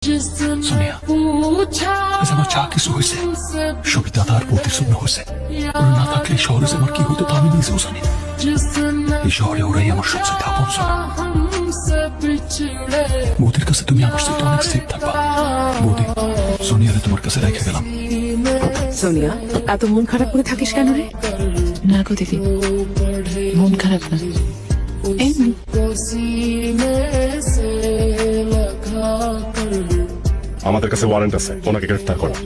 সোনিয়া আজ আমার যা কিছু হয়েছে সবই দাদার প্রতিশোধ হয়েছে। ওরা না থাকলে এই শহরে যে আমার কি হইতো তা আমি নিজেও জানি না। এই শহরে ওরাই আমার সবচেয়ে আপন জন। বৌদির কাছে তুমি আমার সাথে অনেক সেফ থাকবা। বৌদি, সোনিয়ারে তোমার কাছে রেখে গেলাম। সোনিয়া, এত মন খারাপ করে থাকিস কেন রে? না গো দিদি, মন খারাপ না, এমনি। আমাদের কাছে ওয়ারেন্ট আছে ওনাকে গ্রেফতার করা।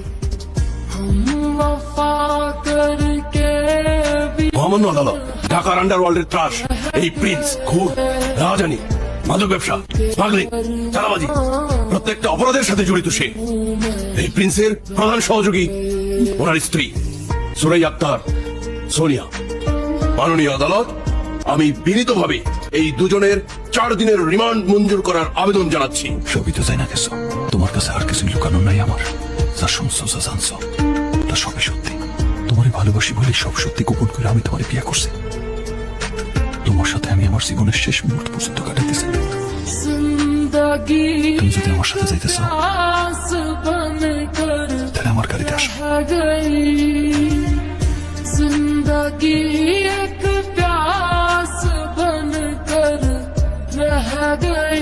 মহামান্য আদালত, ঢাকার আন্ডারওয়ার্ল্ডের ত্রাস, এই প্রিন্স, খুন, রাজধানী, মাদক ব্যবসা, স্মাগলিং, চাঁদাবাজি, প্রত্যেকটা অপরাধের সাথে জড়িত সে। এই প্রিন্সের প্রধান সহযোগী ওনার স্ত্রী সুরাইয়া আক্তার, সোনিয়া। মাননীয় আদালত, আমি বিনীতভাবে এই দুজনের 4 দিনের রিমান্ড মঞ্জুর করার আবেদন জানাচ্ছি। সবই তো যাই না গেছো, তোমার কাছে আর কিছু লুকানো নাই আমার। যা শুনছো, যা জানছো, তা সবই সত্যি। তোমারই ভালোবাসি বলে সব সত্যি গোপন করে আমি তোমার বিয়ে করছি। তোমার সাথে আমি আমার জীবনের শেষ মুহূর্ত পর্যন্ত কাটাতে চাই। তুমি যদি আমার সাথে যাইতে চাও তাহলে আমার গাড়িতে আসো। जिंदगी एक प्यास बनकर रह गई।